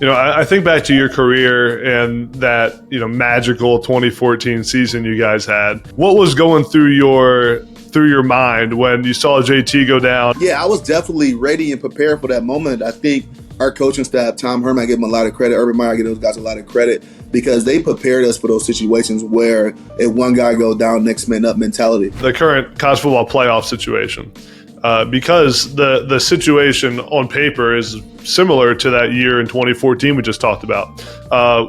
I think back to your career and that, magical 2014 season you guys had. What was going through your mind when you saw JT go down? Yeah, I was definitely ready and prepared for that moment. I think our coaching staff, Tom Herman, I give him a lot of credit. Urban Meyer, I give those guys a lot of credit because they prepared us for those situations where if one guy goes down, next man up mentality. The current college football playoff situation. Because the situation on paper is similar to that year in 2014 we just talked about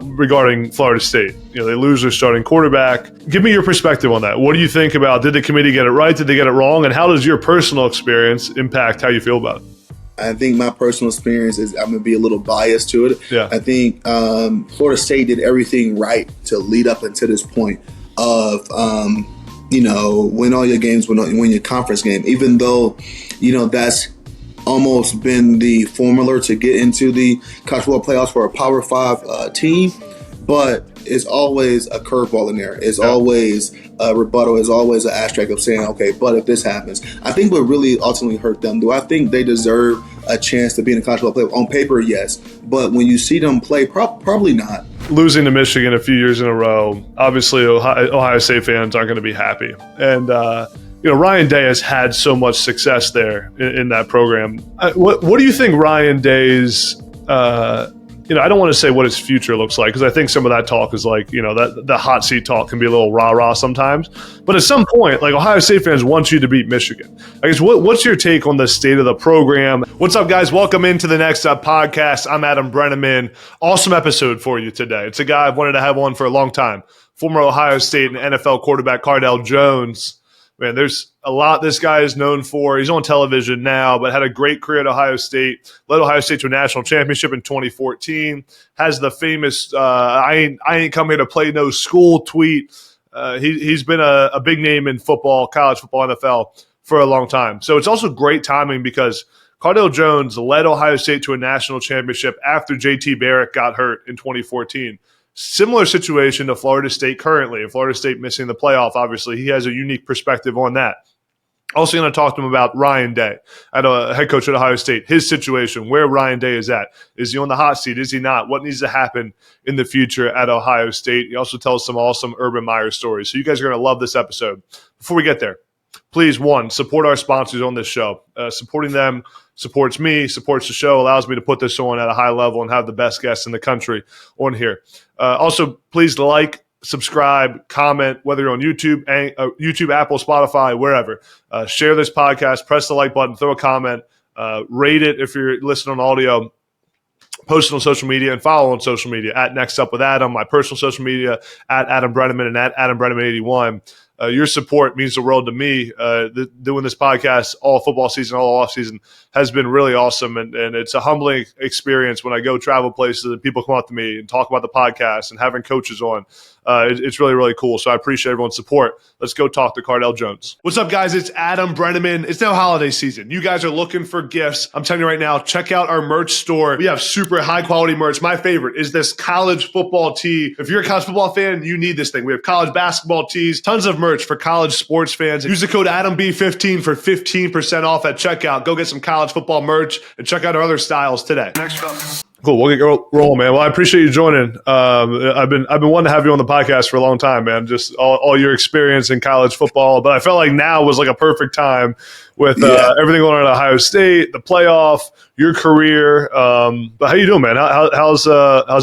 regarding Florida State. They lose their starting quarterback. Give me your perspective on that. What do you think about, did the committee get it right? Did they get it wrong? And how does your personal experience impact how you feel about it? I think my personal experience is I'm going to be a little biased to it. Yeah. I think Florida State did everything right to lead up until this point of win all your games, win your conference game, even though, that's almost been the formula to get into the college football playoffs for a Power 5 team. But it's always a curveball in there. It's always a rebuttal. It's always an asterisk of saying, okay, but if this happens. I think what really ultimately hurt them, do I think they deserve a chance to be in the college football playoff? On paper, yes. But when you see them play, probably not. Losing to Michigan a few years in a row, obviously Ohio State fans aren't going to be happy. And, Ryan Day has had so much success there in that program. What do you think Ryan Day's I don't want to say what his future looks like because I think some of that talk is like, that the hot seat talk can be a little rah-rah sometimes. But at some point, Ohio State fans want you to beat Michigan. I guess what's your take on the state of the program? What's up, guys? Welcome into the next podcast. I'm Adam Breneman. Awesome episode for you today. It's a guy I've wanted to have on for a long time. Former Ohio State and NFL quarterback Cardale Jones. Man, there's a lot this guy is known for. He's on television now, but had a great career at Ohio State. Led Ohio State to a national championship in 2014. Has the famous I ain't come here to play no school tweet. He's been a big name in football, college football, NFL for a long time. So it's also great timing because Cardale Jones led Ohio State to a national championship after JT Barrett got hurt in 2014. Similar situation to Florida State currently. Florida State missing the playoff, obviously. He has a unique perspective on that. Also going to talk to him about Ryan Day, head coach at Ohio State, his situation, where Ryan Day is at. Is he on the hot seat? Is he not? What needs to happen in the future at Ohio State? He also tells some awesome Urban Meyer stories. So you guys are going to love this episode. Before we get there, please, one, support our sponsors on this show. Supporting them supports me, supports the show, allows me to put this on at a high level and have the best guests in the country on here. Also, please like, subscribe, comment, whether you're on YouTube, Apple, Spotify, wherever. Share this podcast, press the like button, throw a comment, rate it if you're listening on audio. Post it on social media and follow on social media at Next Up with Adam, my personal social media at Adam Breneman and at Adam Breneman81. Your support means the world to me. Doing this podcast all football season, all off season has been really awesome. And it's a humbling experience when I go travel places and people come up to me and talk about the podcast and having coaches on. It's really, really cool. So I appreciate everyone's support. Let's go talk to Cardale Jones. What's up, guys? It's Adam Breneman. It's now holiday season. You guys are looking for gifts. I'm telling you right now, check out our merch store. We have super high quality merch. My favorite is this college football tee. If you're a college football fan, you need this thing. We have college basketball tees, tons of merch for college sports fans. Use the code AdamB15 for 15% off at checkout. Go get some college football merch and check out our other styles today. Next up. Cool. We'll get rolling, man. Well, I appreciate you joining. I've been wanting to have you on the podcast for a long time, man. Just all your experience in college football, but I felt like now was like a perfect time with everything going on at Ohio State, the playoff, your career. But how you doing, man? How's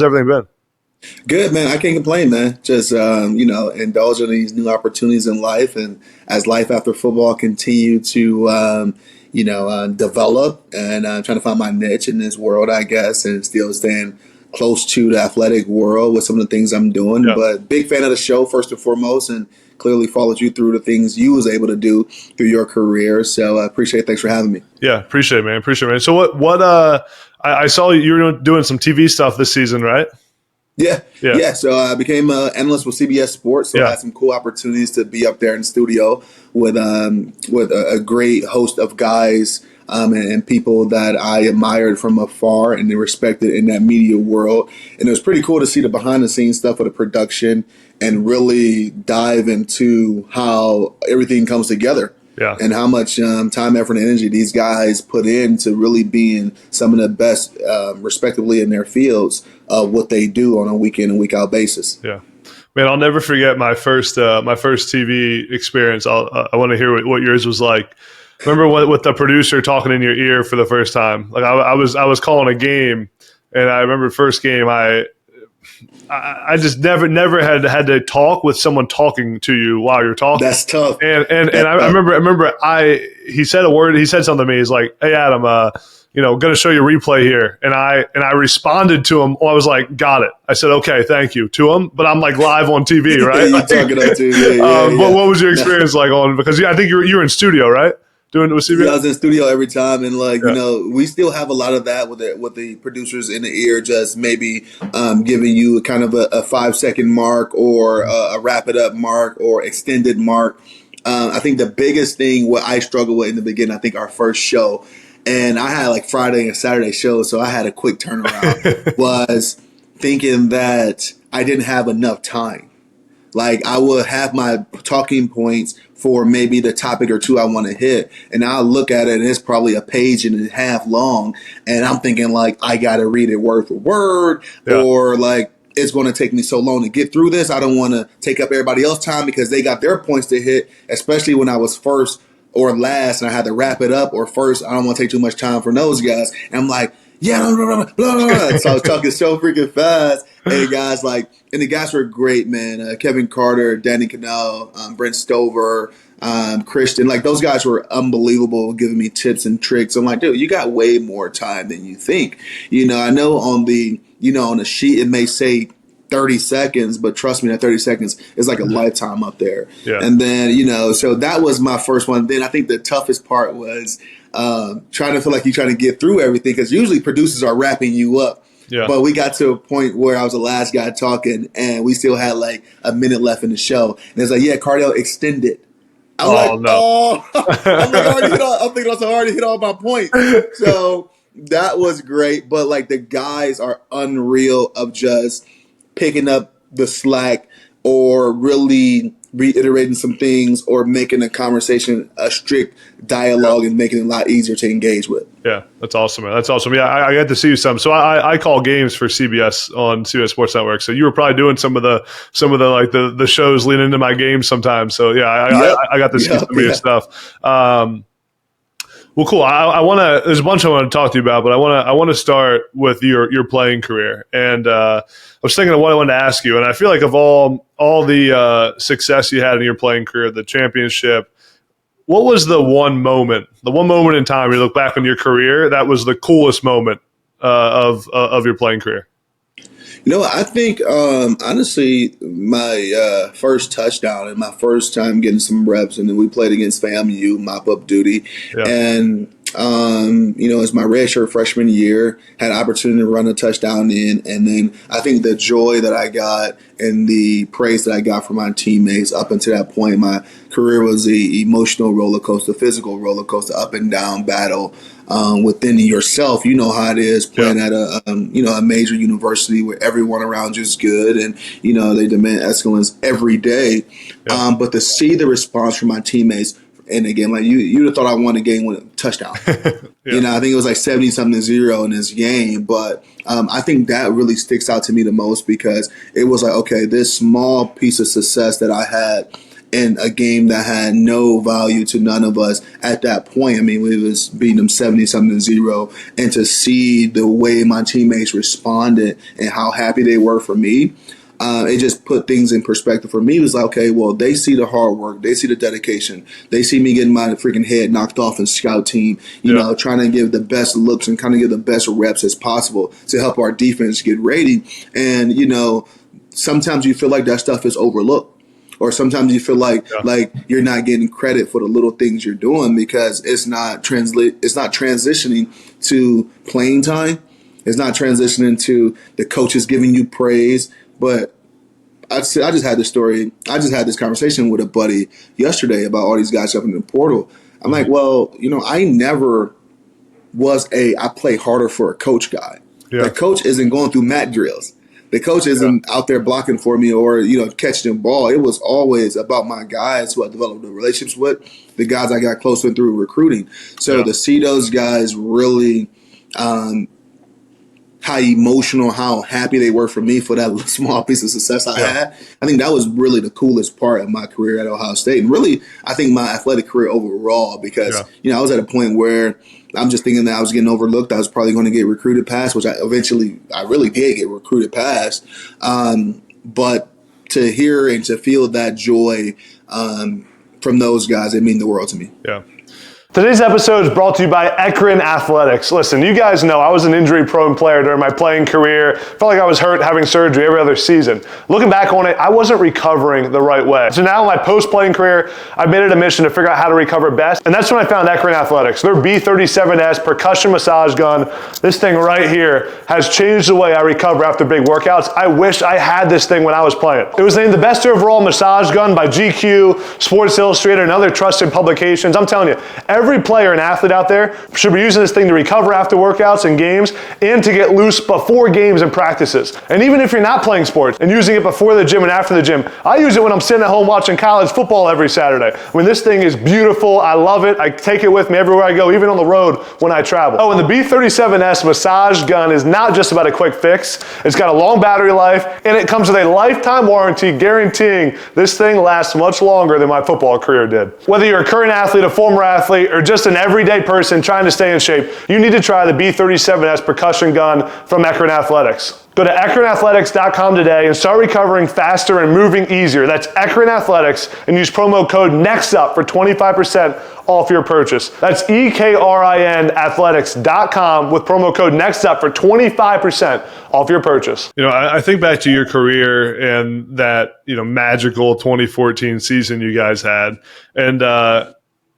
everything been? Good, man. I can't complain, man. Just indulging in these new opportunities in life, and as life after football continue to develop and trying to find my niche in this world, I guess, and still staying close to the athletic world with some of the things I'm doing. Yeah. But big fan of the show, first and foremost, and clearly followed you through the things you was able to do through your career. So I appreciate it. Thanks for having me. Yeah, appreciate it, man. So what I saw you were doing some TV stuff this season, right? Yeah. So I became an analyst with CBS Sports. So I had some cool opportunities to be up there in the studio with a great host of guys and people that I admired from afar and they respected in that media world. And it was pretty cool to see the behind the scenes stuff of the production and really dive into how everything comes together. Yeah. And how much time, effort, and energy these guys put in to really being some of the best, respectively, in their fields of what they do on a week in and week out basis. Yeah. Man, I'll never forget my first TV experience. I want to hear what yours was like. Remember with the producer talking in your ear for the first time? Like I was calling a game, and I remember the first game I just never had to talk with someone talking to you while you're talking. That's tough. And I remember he said a word. He said something to me. He's like, "Hey Adam, going to show you a replay here." And I responded to him. I was like, "Got it." I said, "Okay, thank you" to him. But I'm like live on TV, right? You're talking on TV. But what was your experience like on? Because I think you were in studio, right? Doing it with CBS? Yeah, I was in studio every time, and we still have a lot of that with the producers in the ear, just maybe giving you kind of a 5-second mark or a wrap it up mark or extended mark. I think the biggest thing what I struggled with in the beginning, I think our first show, and I had like Friday and Saturday shows, so I had a quick turnaround, was thinking that I didn't have enough time. Like I would have my talking points for maybe the topic or two I want to hit, and I'll look at it and it's probably a page and a half long, and I'm thinking like I got to read it word for word, or like it's going to take me so long to get through this. I don't want to take up everybody else's time because they got their points to hit, especially when I was first or last and I had to wrap it up, or first. I don't want to take too much time from those guys. And I'm like, yeah, blah, blah, blah, blah, blah. So I was talking so freaking fast. And the guys were great, man. Kevin Carter, Danny Cannell, Brent Stover, Christian. Like those guys were unbelievable, giving me tips and tricks. I'm like, dude, you got way more time than you think. I know on the sheet it may say 30 seconds, but trust me, that 30 seconds is like a lifetime up there. Yeah. And then, so that was my first one. Then I think the toughest part was trying to feel like you're trying to get through everything, because usually producers are wrapping you up. Yeah. But we got to a point where I was the last guy talking, and we still had like a minute left in the show. And it's like, yeah, Cardale, extend it. I'm thinking I already hit all my points. So that was great. But like the guys are unreal of just picking up the slack or really reiterating some things or making a conversation a strict dialogue and making it a lot easier to engage with. Yeah, that's awesome, man. That's awesome. Yeah, I got to see you some. So I call games for CBS on CBS Sports Network. So you were probably doing some of the like the shows leading into my games sometimes. So yeah, I got to see some of your stuff. Well, cool. I want to. There's a bunch I want to talk to you about, but I want to start with your playing career. And I was thinking of what I wanted to ask you, and I feel like of all the success you had in your playing career, the championship, what was the one moment in time you look back on your career that was the coolest moment of your playing career? I think honestly, my first touchdown and my first time getting some reps, and then we played against FAMU mop-up duty, and it's my redshirt freshman year, had an opportunity to run a touchdown in, and then I think the joy that I got and the praise that I got from my teammates up until that point, my career was a emotional roller coaster, physical roller coaster, up and down battle. Within yourself, you know how it is playing at a major university where everyone around you is good, and they demand excellence every day. But to see the response from my teammates, and again, like you'd have thought I won a game with a touchdown. I think it was like 70-0 in this game, but I think that really sticks out to me the most, because it was like, okay, this small piece of success that I had in a game that had no value to none of us at that point. I mean, we was beating them 70-0, and to see the way my teammates responded and how happy they were for me, it just put things in perspective for me. It was like, okay, well, they see the hard work, they see the dedication, they see me getting my freaking head knocked off in scout team, trying to give the best looks and kind of give the best reps as possible to help our defense get ready. And, sometimes you feel like that stuff is overlooked. Or sometimes you feel like you're not getting credit for the little things you're doing, because it's not transitioning to playing time. It's not transitioning to the coaches giving you praise. But I just had this conversation with a buddy yesterday about all these guys up in the portal. I'm like, well, I never was I play harder for a coach guy. The coach isn't going through mat drills. The coach isn't out there blocking for me or, catching the ball. It was always about my guys who I developed the relationships with, the guys I got close with through recruiting. So to see those guys really how emotional, how happy they were for me for that small piece of success I had. I think that was really the coolest part of my career at Ohio State. And really, I think my athletic career overall, because, I was at a point where I'm just thinking that I was getting overlooked. I was probably going to get recruited past, which I really did get recruited past. But to hear and to feel that joy from those guys, it means the world to me. Yeah. Today's episode is brought to you by Ekron Athletics. Listen, you guys know I was an injury-prone player during my playing career. Felt like I was hurt having surgery every other season. Looking back on it, I wasn't recovering the right way. So now in my post-playing career, I made it a mission to figure out how to recover best. And that's when I found Ekron Athletics. Their B37S percussion massage gun, this thing right here, has changed the way I recover after big workouts. I wish I had this thing when I was playing. It was named the best overall massage gun by GQ, Sports Illustrated, and other trusted publications. I'm telling you, every player and athlete out there should be using this thing to recover after workouts and games and to get loose before games and practices. And even if you're not playing sports and using it before the gym and after the gym, I use it when I'm sitting at home watching college football every Saturday. I mean, this thing is beautiful. I love it. I take it with me everywhere I go, even on the road when I travel. Oh, and the B37S massage gun is not just about a quick fix. It's got a long battery life, and it comes with a lifetime warranty guaranteeing this thing lasts much longer than my football career did. Whether you're a current athlete, a former athlete, or just an everyday person trying to stay in shape, you need to try the B37S percussion gun from Ekron Athletics. Go to ekronathletics.com today and start recovering faster and moving easier. That's Ekron Athletics, and use promo code NEXTUP for 25% off your purchase. That's EKRIN athletics.com with promo code NEXTUP for 25% off your purchase. I think back to your career and that, magical 2014 season you guys had. And,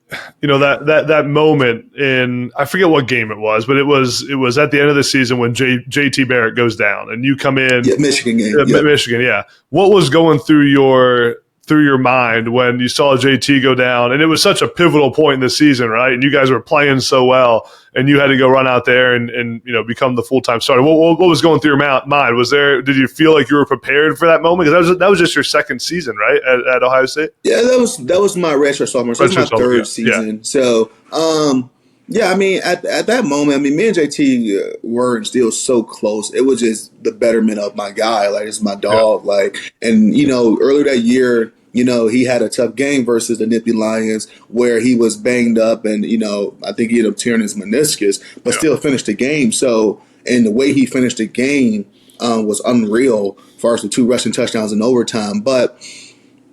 that moment in, I forget what game it was, but it was at the end of the season when JT Barrett goes down and you come in. Yeah, Michigan game. Michigan, yeah. What was going through your mind when you saw JT go down? And it was such a pivotal point in the season, right? And you guys were playing so well, and you had to go run out there and become the full-time starter. What was going through your mind? Did you feel like you were prepared for that moment? Because that was just your second season, right, at Ohio State? Yeah, that was my redshirt sophomore. So that's my third season. Yeah. So, at that moment, me and JT were still so close. It was just the betterment of my guy. Like, it's my dog. Yeah. Earlier that year, he had a tough game versus the Nittany Lions where he was banged up and, I think he ended up tearing his meniscus, but still finished the game. So, and the way he finished the game was unreal as far as the 2 rushing touchdowns in overtime. But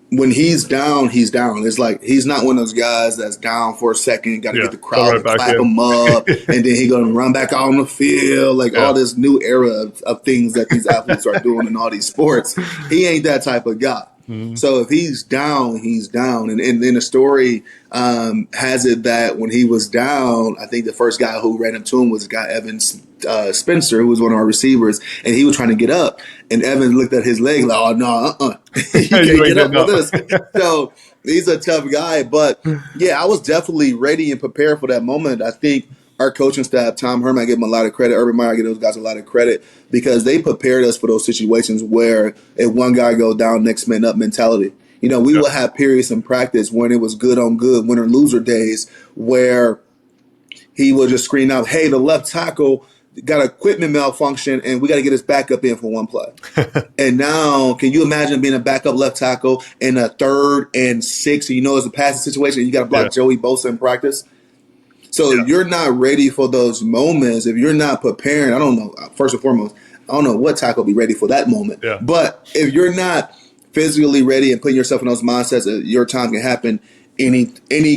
when he's down, he's down. It's like he's not one of those guys that's down for a second, got to get the crowd to clap him up, and then he's going to run back out on the field, all this new era of things that these athletes are doing in all these sports. He ain't that type of guy. Mm-hmm. So if he's down, he's down. And then the story has it that when he was down, I think the first guy who ran up to him was a guy, Evan Spencer, who was one of our receivers, and he was trying to get up. And Evan looked at his leg like, oh, no, you can't get up with us. So he's a tough guy. But, yeah, I was definitely ready and prepared for that moment. I think our coaching staff, Tom Herman, I give him a lot of credit. Urban Meyer, I give those guys a lot of credit because they prepared us for those situations where if one guy go down, next man up mentality. We would have periods in practice when it was good on good, winner loser days, where he would just scream out, hey, the left tackle got equipment malfunction and we got to get his backup in for one play. And now, can you imagine being a backup left tackle in a 3rd and 6, and it's a passing situation and you got to block Joey Bosa in practice? So if you're not ready for those moments, if you're not preparing, I don't know, first and foremost, I don't know what tackle will be ready for that moment. Yeah. But if you're not physically ready and putting yourself in those mindsets, your time can happen any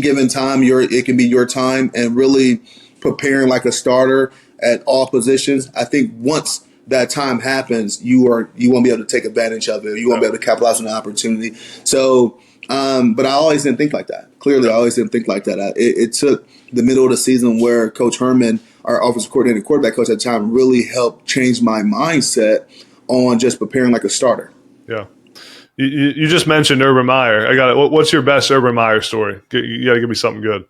given time. It can be your time, and really preparing like a starter at all positions. I think once that time happens, you won't be able to take advantage of it. You won't be able to capitalize on the opportunity. So, but I always didn't think like that. Clearly, I always didn't think like that. It took the middle of the season where Coach Herman, our offensive coordinator, quarterback coach at the time, really helped change my mindset on just preparing like a starter. Yeah. You just mentioned Urban Meyer. I got it. What's your best Urban Meyer story? You got to give me something good.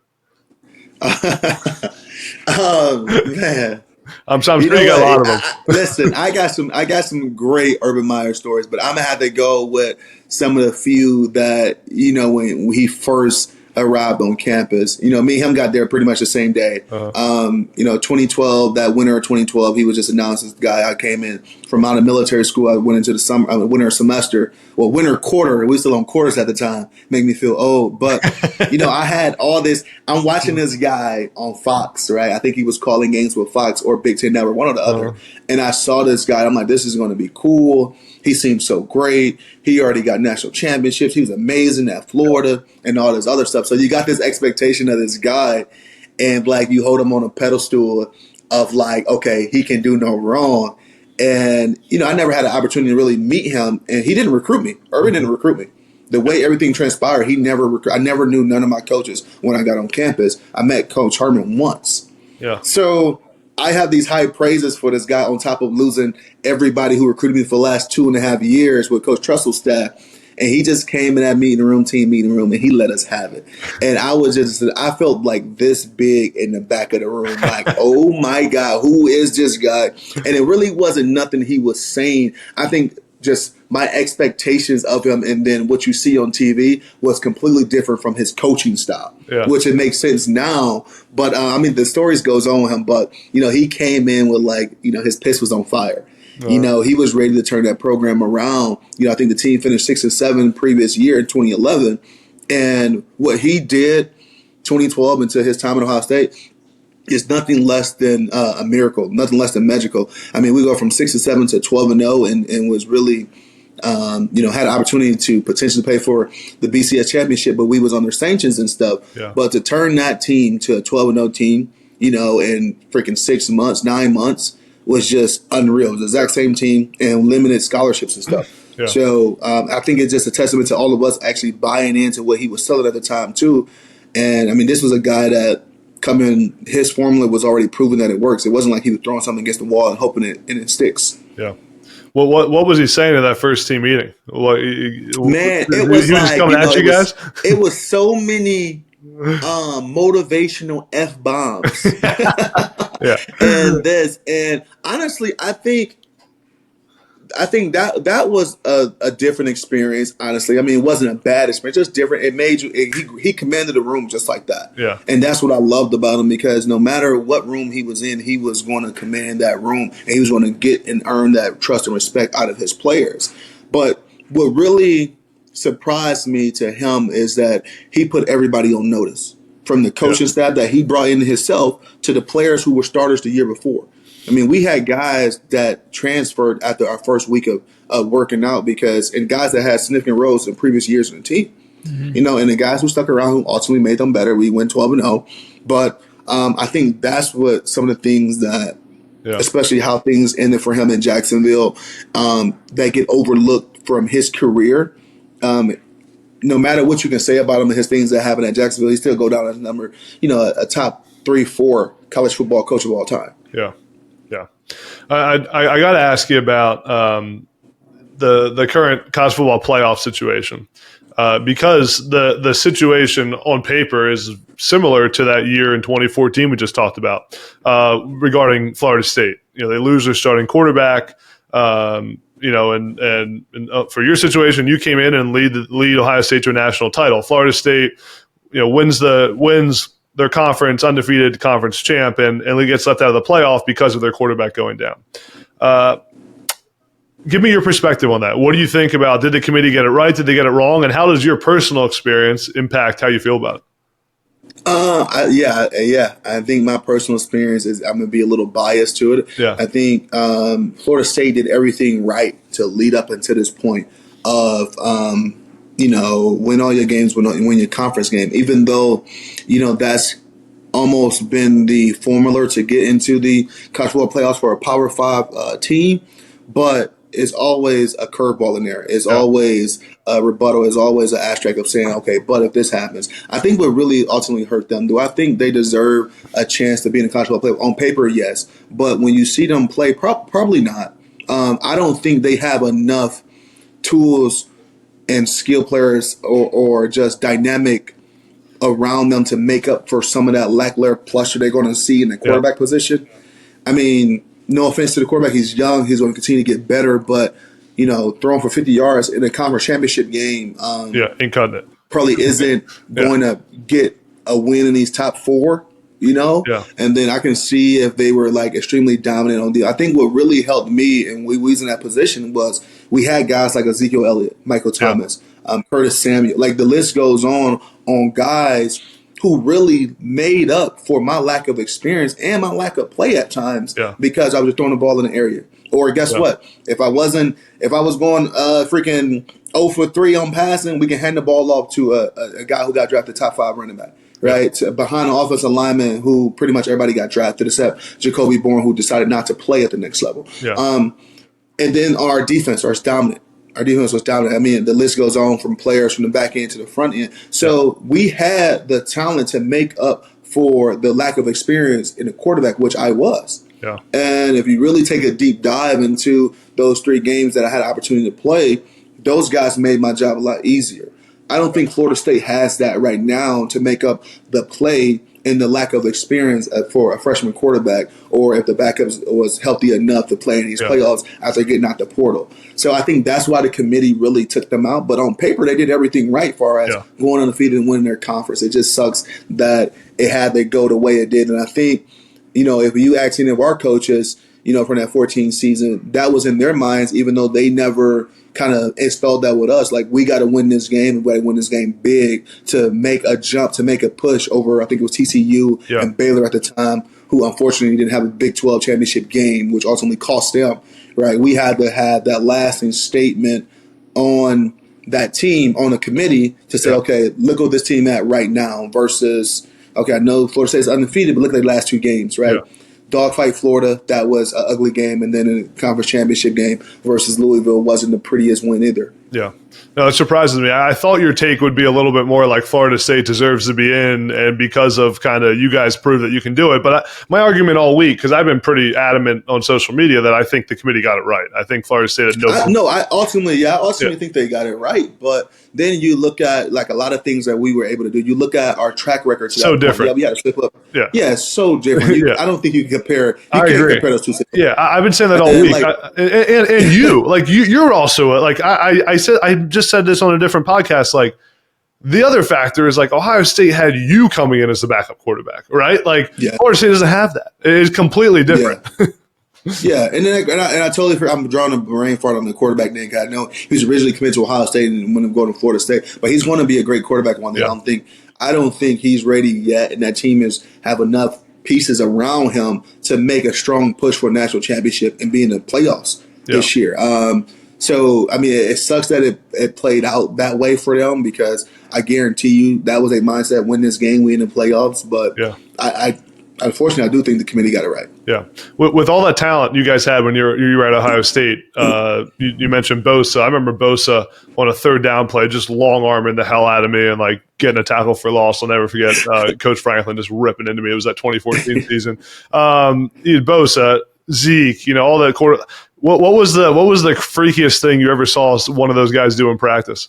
Oh, man. I'm sure you got a lot of them. Listen, I got some great Urban Meyer stories, but I'm gonna have to go with some of the few that when he first arrived on campus. Me and him got there pretty much the same day. 2012, that winter of 2012, he was just announced as the guy. I came in from out of military school. I went into the winter semester, winter quarter. We were still on quarters at the time. Make me feel old, but I had all this. I'm watching this guy on Fox, right? I think he was calling games with Fox or Big Ten Network, one or the other. And I saw this guy. I'm like, this is going to be cool. He seemed so great. He already got national championships. He was amazing at Florida and all this other stuff. So you got this expectation of this guy, and like you hold him on a pedestal of like, okay, he can do no wrong. And I never had an opportunity to really meet him, and he didn't recruit me. Urban didn't recruit me. The way everything transpired, I never knew none of my coaches when I got on campus. I met Coach Herman once. Yeah. So I have these high praises for this guy on top of losing everybody who recruited me for the last 2.5 years with Coach Trustle's staff. And he just came in that team meeting room, and he let us have it. And I felt like this big in the back of the room, like, oh my God, who is this guy? And it really wasn't nothing he was saying. I think just my expectations of him and then what you see on TV was completely different from his coaching style, which it makes sense now. But the stories goes on with him. But, he came in with his piss was on fire. He was ready to turn that program around. I think the team finished 6-7 previous year in 2011. And what he did 2012 into his time at Ohio State is nothing less than a miracle, nothing less than magical. We go from 6-7 to 12-0 and was really, had an opportunity to potentially play for the BCS championship, but we was under sanctions and stuff. Yeah. But to turn that team to a 12-0 team, in freaking 9 months was just unreal. It was the exact same team and limited scholarships and stuff. Yeah. So I think it's just a testament to all of us actually buying into what he was selling at the time too. And this was a guy that his formula was already proven that it works. It wasn't like he was throwing something against the wall and hoping it sticks. Yeah. Well, what was he saying in that first team meeting? It was just coming at you guys. It was so many motivational F-bombs. Yeah. And honestly, I think that was a different experience. Honestly, it wasn't a bad experience, just different. It made you. He commanded the room just like that. Yeah, and that's what I loved about him, because no matter what room he was in, he was going to command that room, and he was going to get and earn that trust and respect out of his players. But what really surprised me to him is that he put everybody on notice, from the coaching staff that he brought in himself to the players who were starters the year before. We had guys that transferred after our first week of working out and guys that had significant roles in previous years in the team. Mm-hmm. And the guys who stuck around who ultimately made them better. We went 12-0. But I think that's what some of the things that, especially how things ended for him in Jacksonville, that get overlooked from his career. No matter what you can say about him and his things that happened at Jacksonville, he still go down as a top 3-4 college football coach of all time. Yeah. Yeah. I got to ask you about the current college football playoff situation, because the situation on paper is similar to that year in 2014 we just talked about, regarding Florida State. They lose their starting quarterback, and for your situation, you came in and lead Ohio State to a national title. Florida State, wins their conference, undefeated conference champ, and gets left out of the playoff because of their quarterback going down. Give me your perspective on that. What do you think about, did the committee get it right? Did they get it wrong? And how does your personal experience impact how you feel about it? I think my personal experience is I'm going to be a little biased to it. Yeah. I think Florida State did everything right to lead up until this point of win all your games, win your conference game, even though, that's almost been the formula to get into the college football playoffs for a Power 5 team. But it's always a curveball in there. It's always a rebuttal. It's always an asterisk of saying, okay, but if this happens. I think what really ultimately hurt them, do I think they deserve a chance to be in the college football playoff? On paper, yes. But when you see them play, probably not. I don't think they have enough tools and skill players or just dynamic around them to make up for some of that lackluster they're going to see in the quarterback position. I mean, no offense to the quarterback, he's young, he's going to continue to get better, but throwing for 50 yards in a conference championship game, ain't cutting it. probably isn't going to get a win in these top four. Yeah. And then I can see if they were like extremely dominant on the. I think what really helped me and we was in that position was we had guys like Ezekiel Elliott, Michael Thomas, Curtis Samuel. Like the list goes on guys who really made up for my lack of experience and my lack of play at times because I was just throwing the ball in the area. Or guess what? If I was going freaking 0 for 3 on passing, we can hand the ball off to a guy who got drafted top 5 running back. Right, behind an offensive lineman who pretty much everybody got drafted except Jacoby Bourne, who decided not to play at the next level. And then our defense was dominant. Our defense was dominant. I mean, the list goes on from players from the back end to the front end. So we had the talent to make up for the lack of experience in the quarterback, which I was. Yeah. And if you really take a deep dive into those 3 games that I had an opportunity to play, those guys made my job a lot easier. I don't think Florida State has that right now to make up the play and the lack of experience for a freshman quarterback, or if the backup was healthy enough to play in these playoffs after getting out the portal. So I think that's why the committee really took them out. But on paper, they did everything right as far as going undefeated and winning their conference. It just sucks that it had to go the way it did. And I think, if you ask any of our coaches, from that 14 season, that was in their minds, even though they never kind of installed that with us. Like, we got to win this game. We got to win this game big to make a jump, to make a push over, I think it was TCU and Baylor at the time, who unfortunately didn't have a Big 12 championship game, which ultimately cost them, right? We had to have that lasting statement on that team, on the committee, to say, okay, look where this team at right now versus, okay, I know Florida State's undefeated, but look at the last 2 games, right? Dogfight Florida, that was an ugly game, and then a conference championship game versus Louisville wasn't the prettiest win either. Yeah. No, it surprises me. I thought your take would be a little bit more like Florida State deserves to be in, and because of kind of you guys prove that you can do it. But my argument all week, because I've been pretty adamant on social media that I think the committee got it right. I think Florida State had I ultimately think they got it right. But then you look at like a lot of things that we were able to do. You look at our track record. So different. We had to slip up. Yeah, it's so different. I don't think you can compare. You can't compare those two things. Yeah, I've been saying that all week. And you, like you're also like I just said this on a different podcast. Like the other factor is like Ohio State had you coming in as the backup quarterback, right? Like Florida State doesn't have that. It is completely different. Yeah, and then I totally forget. I'm drawing a brain fart on the quarterback name. I know he was originally committed to Ohio State and wanted to go to Florida State, but he's going to be a great quarterback one day. I don't think he's ready yet, and that team have enough pieces around him to make a strong push for a national championship and be in the playoffs this year. So, I mean, it sucks that it played out that way for them, because I guarantee you that was a mindset: win this game, we in the playoffs. But I unfortunately, I do think the committee got it right. Yeah. With all that talent you guys had when you were at Ohio State, you mentioned Bosa. I remember Bosa on a 3rd down play, just long-arming the hell out of me and like getting a tackle for loss. I'll never forget Coach Franklin just ripping into me. It was that 2014 season. Bosa, Zeke, all that quarter. What was the freakiest thing you ever saw one of those guys do in practice?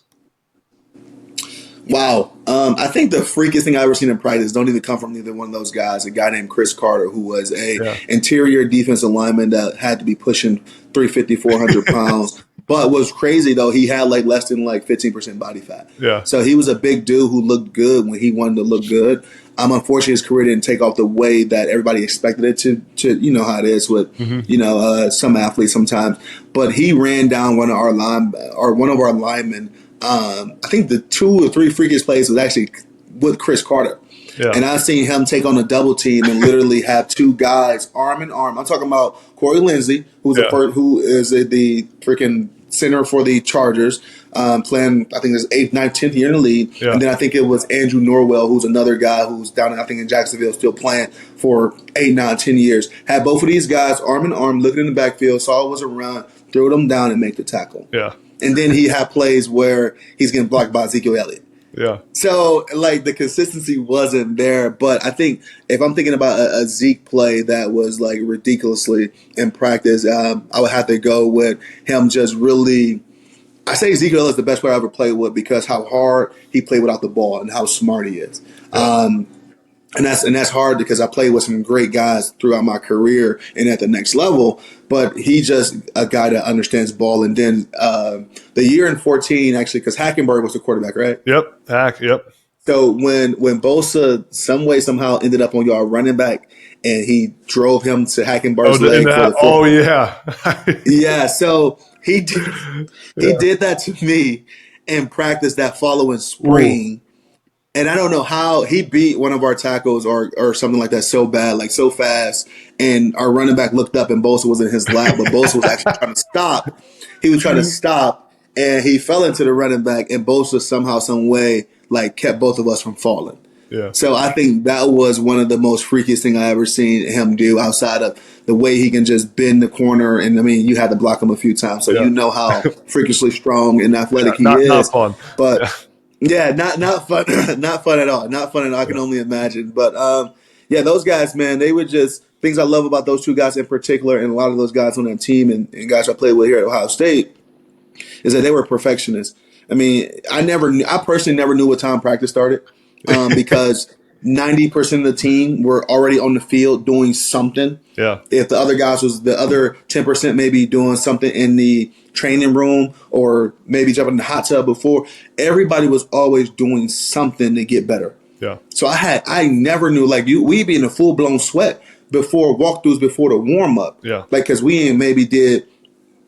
Wow. I think the freakiest thing I've ever seen in practice don't even come from either one of those guys. A guy named Chris Carter, who was a interior defensive lineman that had to be pushing 350, 400 pounds. But what's crazy, though, he had like less than like 15% body fat. Yeah. So he was a big dude who looked good when he wanted to look good. Unfortunately, his career didn't take off the way that everybody expected it to. You know how it is with some athletes sometimes. But he ran down one of our linemen. I think the 2 or 3 freakiest plays was actually with Chris Carter. Yeah. And I seen him take on a double team and literally have 2 guys arm in arm. I'm talking about Corey Lindsey, who is the freaking center for the Chargers, playing, I think, his 8th, 9th, 10th year in the league. Yeah. And then I think it was Andrew Norwell, who's another guy who's down, I think, in Jacksonville, still playing for 8, 9, 10 years. Had both of these guys arm in arm, looking in the backfield, saw it was a run, threw them down and make the tackle. Yeah. And then he had plays where he's getting blocked by Ezekiel Elliott. Yeah. So, like, the consistency wasn't there. But I think if I'm thinking about a Zeke play that was, like, ridiculously in practice, I would have to go with him just really – I say Ezekiel Elliott is the best player I ever played with because how hard he played without the ball and how smart he is. Yeah. And that's hard because I played with some great guys throughout my career and at the next level. But he just a guy that understands ball. And then the year in 14, actually, because Hackenberg was the quarterback, right? Yep, Hack. Yep. So when Bosa some way somehow ended up on y'all running back, and he drove him to Hackenberg's leg for the football. Oh yeah, yeah. So he did that to me in practice that following spring. Ooh. And I don't know how he beat one of our tackles or something like that so bad, like so fast. And our running back looked up and Bosa was in his lap, but Bosa was actually trying to stop. He was trying to stop, and he fell into the running back, and Bosa somehow, some way, like kept both of us from falling. Yeah. So I think that was one of the most freakiest thing I ever seen him do, outside of the way he can just bend the corner. And I mean, you had to block him a few times, so you know how freakishly strong and athletic he is. Not fun, but. Yeah, not fun, not fun at all. Not fun at all. I can only imagine. But yeah, those guys, man, they were just things I love about those two guys in particular, and a lot of those guys on that team and guys I played with here at Ohio State, is that they were perfectionists. I mean, I personally never knew what time practice started because 90% of the team were already on the field doing something. Yeah. If the other guys was the other 10% maybe doing something in the training room or maybe jumping in the hot tub before, everybody was always doing something to get better. Yeah. So I never knew, like, we'd be in a full blown sweat before walkthroughs, before the warm up. Yeah. Like, because we maybe did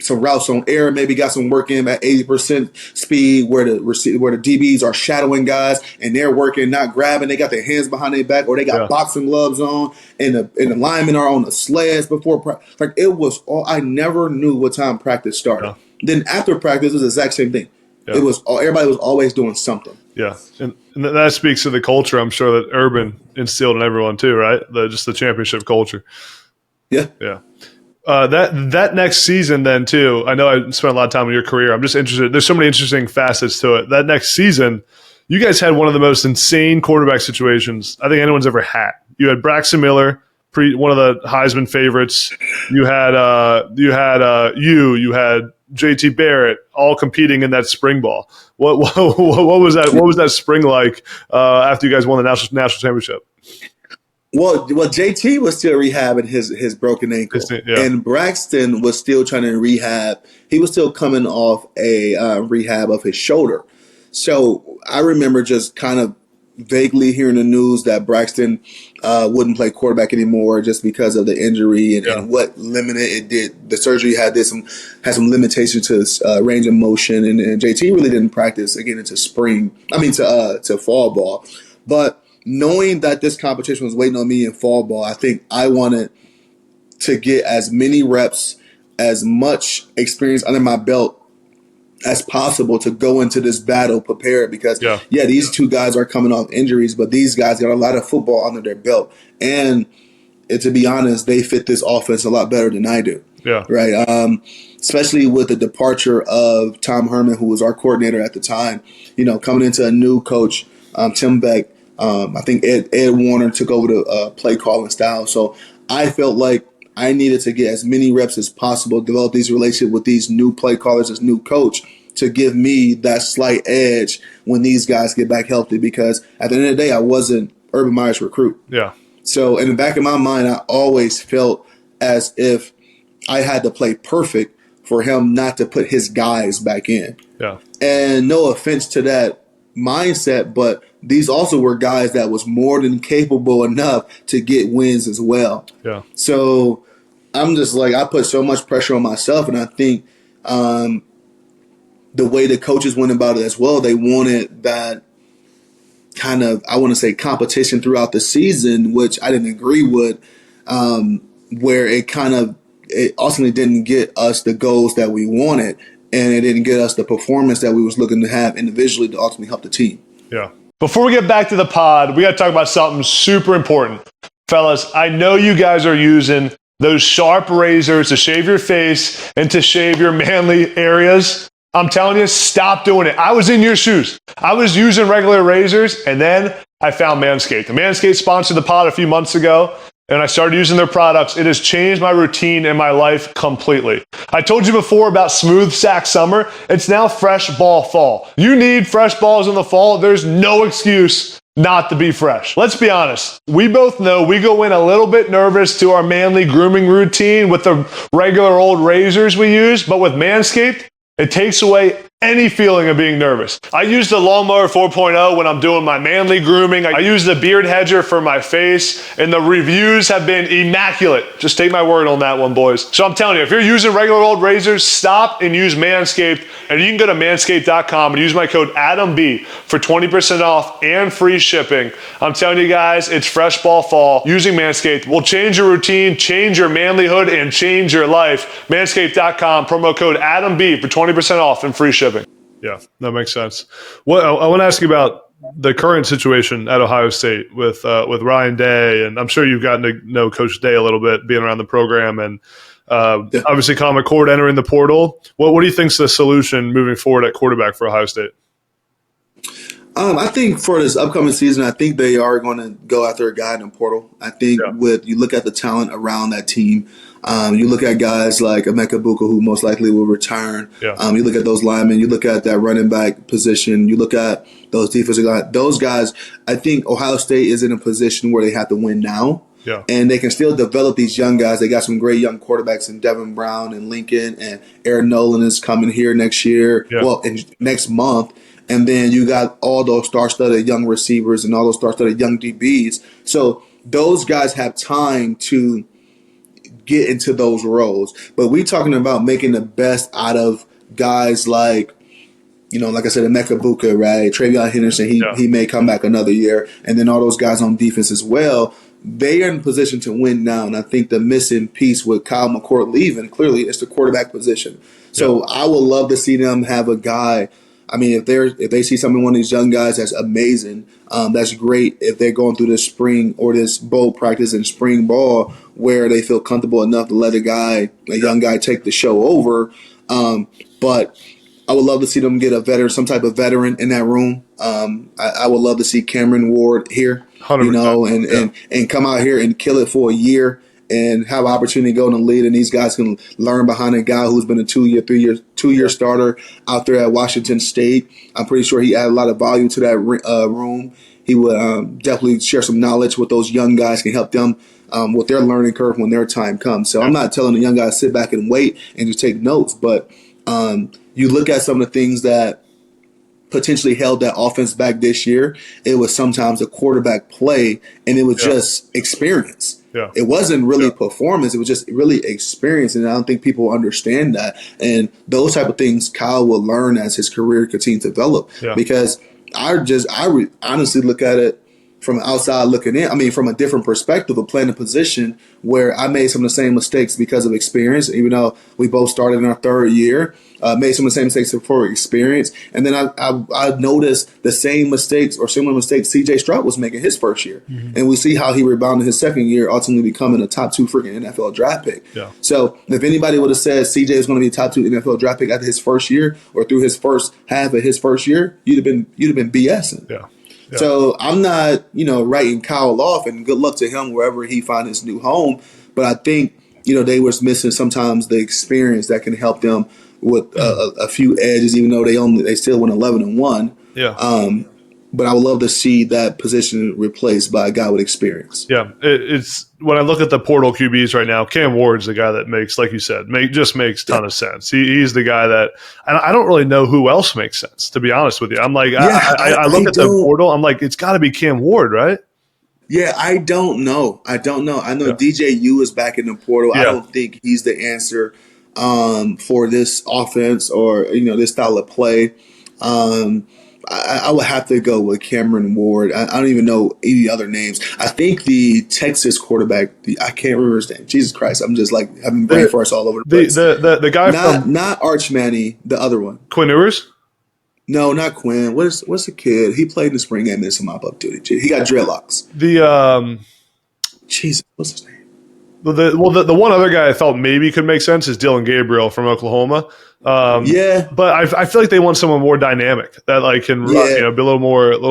some routes on air, maybe got some work in at 80% speed where the DBs are shadowing guys and they're working, not grabbing. They got their hands behind their back, or they got boxing gloves on, and the linemen are on the sleds before. Like, it was all, I never knew what time practice started. Yeah. Then after practice, it was the exact same thing. Yeah. It was everybody was always doing something. Yeah, and that speaks to the culture, I'm sure, that Urban instilled in everyone too, right? Just the championship culture. Yeah. Yeah. That next season then too, I know I spent a lot of time in your career. I'm just interested. There's so many interesting facets to it. That next season, you guys had one of the most insane quarterback situations I think anyone's ever had. You had Braxton Miller, one of the Heisman favorites. You had JT Barrett, all competing in that spring ball. What was that? What was that spring like after you guys won the national championship? Well, JT was still rehabbing his broken ankle, and Braxton was still trying to rehab. He was still coming off a rehab of his shoulder. So I remember just kind of vaguely hearing the news that Braxton wouldn't play quarterback anymore just because of the injury and what limited it did. The surgery had some limitations to his range of motion, and JT really didn't practice again into to fall ball, but. Knowing that this competition was waiting on me in fall ball, I think I wanted to get as many reps, as much experience under my belt as possible to go into this battle prepared, because these two guys are coming off injuries, but these guys got a lot of football under their belt. And to be honest, they fit this offense a lot better than I do. Yeah. Right. Especially with the departure of Tom Herman, who was our coordinator at the time, coming into a new coach, Tim Beck. I think Ed Warner took over the play calling style. So I felt like I needed to get as many reps as possible, develop these relationships with these new play callers, this new coach, to give me that slight edge when these guys get back healthy. Because at the end of the day, I wasn't Urban Meyer's recruit. Yeah. So in the back of my mind, I always felt as if I had to play perfect for him not to put his guys back in. Yeah. And no offense to that mindset, but these also were guys that was more than capable enough to get wins as well. Yeah. So I'm just like, I put so much pressure on myself, and I think the way the coaches went about it as well, they wanted that kind of, I want to say, competition throughout the season, which I didn't agree with, where it ultimately didn't get us the goals that we wanted, and it didn't get us the performance that we was looking to have individually to ultimately help the team. Yeah. Before we get back to the pod, we got to talk about something super important. Fellas, I know you guys are using those sharp razors to shave your face and to shave your manly areas. I'm telling you, stop doing it. I was in your shoes. I was using regular razors, and then I found Manscaped. The Manscaped sponsored the pod a few months ago, and I started using their products. It has changed my routine and my life completely. I told you before about Smooth Sack Summer. It's now Fresh Ball Fall. You need fresh balls in the fall. There's no excuse not to be fresh. Let's be honest. We both know we go in a little bit nervous to our manly grooming routine with the regular old razors we use, but with Manscaped, it takes away any feeling of being nervous. I use the Lawnmower 4.0 when I'm doing my manly grooming. I use the Beard Hedger for my face, and the reviews have been immaculate. Just take my word on that one, boys. So I'm telling you, if you're using regular old razors, stop and use Manscaped. And you can go to manscaped.com and use my code ADAMB for 20% off and free shipping. I'm telling you guys, it's fresh ball fall. Using Manscaped will change your routine, change your manlyhood, and change your life. Manscaped.com, promo code ADAMB for 20% off and free shipping. Yeah, that makes sense. Well, I want to ask you about the current situation at Ohio State with Ryan Day, and I'm sure you've gotten to know Coach Day a little bit, being around the program, and obviously Colin McCord entering the portal. What do you think's the solution moving forward at quarterback for Ohio State? I think for this upcoming season, I think they are going to go after a guy in the portal. I think you look at the talent around that team. You look at guys like Emeka Buka, who most likely will return. You look at those linemen. You look at that running back position. You look at those defensive guys. Those guys, I think Ohio State is in a position where they have to win now. And they can still develop these young guys. They got some great young quarterbacks in Devin Brown and Lincoln, and Aaron Nolan is coming here next year. Well, next month. And then you got all those star-studded young receivers and all those star-studded young DBs. So those guys have time to get into those roles. But we're talking about making the best out of guys like, like I said, Emeka Buka, right? Travion Henderson, he may come back another year. And then all those guys on defense as well. They are in position to win now. And I think the missing piece with Kyle McCord leaving, clearly, is the quarterback position. So I would love to see them have a guy. I mean, if they see something, one of these young guys, that's amazing. That's great if they're going through this spring or this bowl practice and spring ball where they feel comfortable enough to let a young guy take the show over. But I would love to see them get a veteran, some type of veteran in that room. I would love to see Cameron Ward here, 100%. And come out here and kill it for a year and have an opportunity to go in the lead, and these guys can learn behind a guy who's been a two-year starter out there at Washington State. I'm pretty sure he added a lot of value to that room. He would definitely share some knowledge with those young guys, can help them with their learning curve when their time comes. So I'm not telling the young guys to sit back and wait and just take notes, but you look at some of the things that potentially held that offense back this year. It was sometimes a quarterback play, and it was just experience. It wasn't really performance. It was just really experience, and I don't think people understand that. And those type of things Kyle will learn as his career continues to develop. Because I honestly look at it from outside looking in. I mean, from a different perspective of playing a position where I made some of the same mistakes because of experience, even though we both started in our third year. Made some of the same mistakes before experience. And then I noticed the same mistakes or similar mistakes C.J. Stroud was making his first year. And we see how he rebounded his second year, ultimately becoming a top 2 freaking NFL draft pick. So if anybody would have said C.J. was going to be a top 2 NFL draft pick after his first year or through his first half of his first year, you'd have been BSing. So I'm not, writing Kyle off, and good luck to him wherever he finds his new home. But I think, they was missing sometimes the experience that can help them with a few edges, even though they still went 11-1. But I would love to see that position replaced by a guy with experience. It's when I look at the portal QBs right now, Cam Ward's the guy that makes, like you said, just makes a ton of sense. He's the guy that, and I don't really know who else makes sense, to be honest with you. I'm like, I look at the portal, I'm like, it's got to be Cam Ward, right? I don't know. I know DJU is back in the portal. I don't think he's the answer for this offense or this style of play. I would have to go with Cameron Ward. I don't even know any other names. I think the Texas quarterback, I can't remember his name. Jesus Christ, I'm just like having brain farts all over the place. The guy not Arch Manny, the other one. Quinn Ewers? No, not Quinn. What's the kid? He played in the spring game and did some mop up duty. He got dreadlocks. Jesus, what's his name? The one other guy I thought maybe could make sense is Dylan Gabriel from Oklahoma. But I feel like they want someone more dynamic that can run, be a little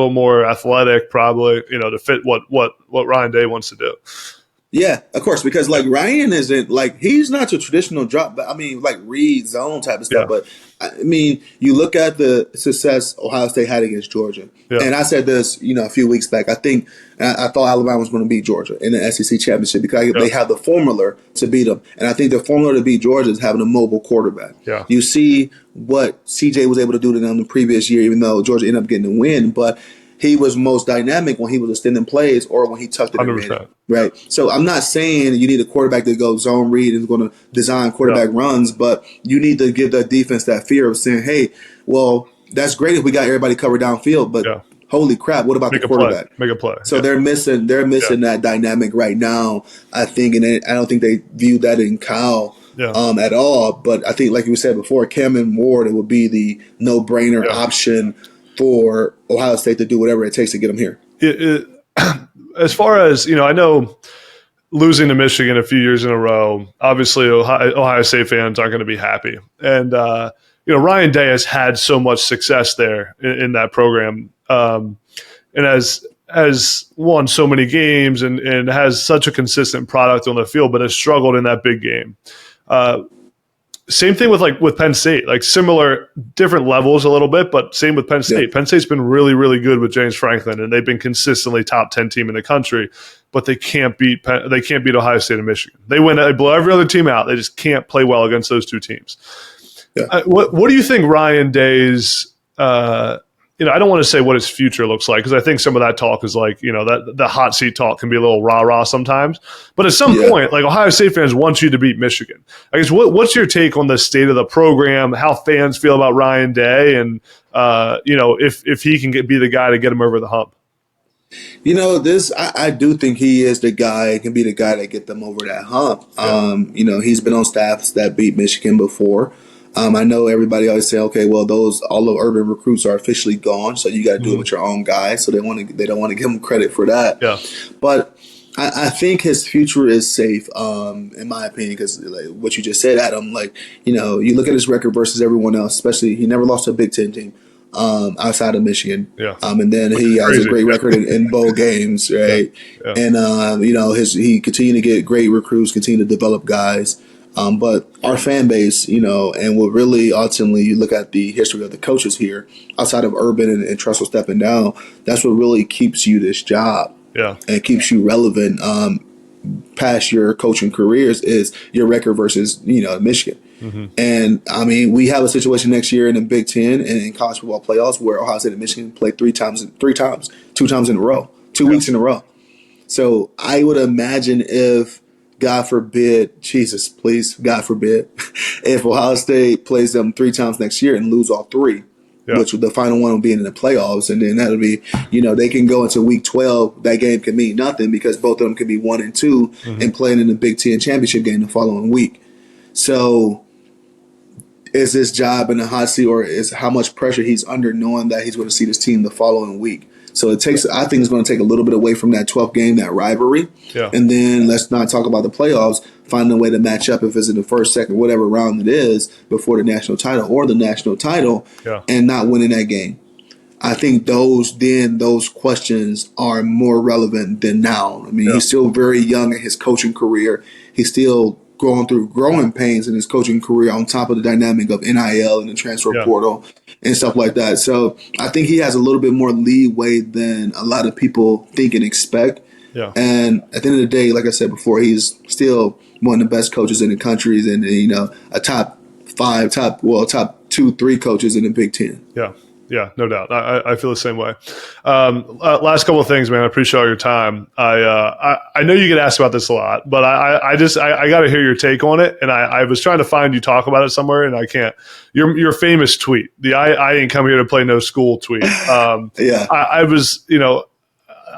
more athletic, probably, to fit what Ryan Day wants to do. Yeah, of course, because like Ryan isn't like he's not your traditional drop, but I mean like read zone type of Yeah. stuff. But I mean, you look at the success Ohio State had against Georgia, Yeah. and I said this, a few weeks back. I thought Alabama was going to beat Georgia in the SEC championship because they have the formula to beat them, and I think the formula to beat Georgia is having a mobile quarterback. Yeah. You see what CJ was able to do to them the previous year, even though Georgia ended up getting the win, but he was most dynamic when he was extending plays or when he tucked it in. 100%. Right. So I'm not saying you need a quarterback to go zone read and is going to design quarterback runs, but you need to give the defense that fear of saying, hey, well, that's great if we got everybody covered downfield, but holy crap, what about the quarterback? Make a play. So they're missing that dynamic right now, I think, and I don't think they view that in Kyle at all. But I think, like you said before, Cam and Ward, it would be the no-brainer option for Ohio State to do whatever it takes to get them here. As far as, I know losing to Michigan a few years in a row, obviously Ohio State fans aren't going to be happy. And, Ryan Day has had so much success there in that program, and has won so many games and has such a consistent product on the field, but has struggled in that big game. Same thing with Penn State, like similar, different levels a little bit, but same with Penn State. Yeah. Penn State's been really, really good with James Franklin, and they've been consistently top 10 team in the country, but they can't beat Ohio State and Michigan. They blow every other team out. They just can't play well against those two teams. Yeah. What do you think Ryan Day's I don't want to say what his future looks like, because I think some of that talk is like, that the hot seat talk can be a little rah-rah sometimes. But at some point, like Ohio State fans want you to beat Michigan. I guess what's your take on the state of the program, how fans feel about Ryan Day, and if he can be the guy to get him over the hump? I do think he is the guy, can be the guy that get them over that hump. Yeah. He's been on staffs that beat Michigan before. I know everybody always say, okay, well, all the urban recruits are officially gone, so you got to do it with your own guys. So they don't want to give him credit for that. Yeah. But I think his future is safe, in my opinion, because like what you just said, Adam. Like you look at his record versus everyone else. Especially, he never lost to a Big Ten team outside of Michigan. Yeah. And then he has a great record in bowl games, right? Yeah. Yeah. And he continued to get great recruits, continue to develop guys. But our fan base, and what really ultimately you look at the history of the coaches here, outside of Urban and Tressel stepping down, that's what really keeps you this job. Yeah. And keeps you relevant past your coaching careers is your record versus, Michigan. Mm-hmm. And, I mean, we have a situation next year in the Big Ten and in college football playoffs where Ohio State and Michigan played 2 times in a row, 2 weeks in a row. So I would imagine if – God forbid, Jesus, please, God forbid, if Ohio State plays them 3 times next year and lose all 3, which the final one will be in the playoffs, and then that'll be, they can go into week 12. That game can mean nothing because both of them can be 1 and 2 and playing in the Big Ten championship game the following week. So is this job in the hot seat, or is how much pressure he's under knowing that he's going to see this team the following week? So I think it's going to take a little bit away from that 12th game, that rivalry. Yeah. And then let's not talk about the playoffs, finding a way to match up if it's in the first, second, whatever round it is before the national title or the national title and not winning that game. I think those questions are more relevant than now. I mean, he's still very young in his coaching career. He's still going through growing pains in his coaching career on top of the dynamic of NIL and the transfer portal and stuff like that. So I think he has a little bit more leeway than a lot of people think and expect. Yeah. And at the end of the day, like I said before, he's still one of the best coaches in the country and, a top 2, 3 coaches in the Big Ten. Yeah. Yeah, no doubt. I feel the same way. Last couple of things, man. I appreciate all your time. I know you get asked about this a lot, but I got to hear your take on it. And I was trying to find you talk about it somewhere, and I can't. Your famous tweet, the I ain't come here to play no school tweet. I was,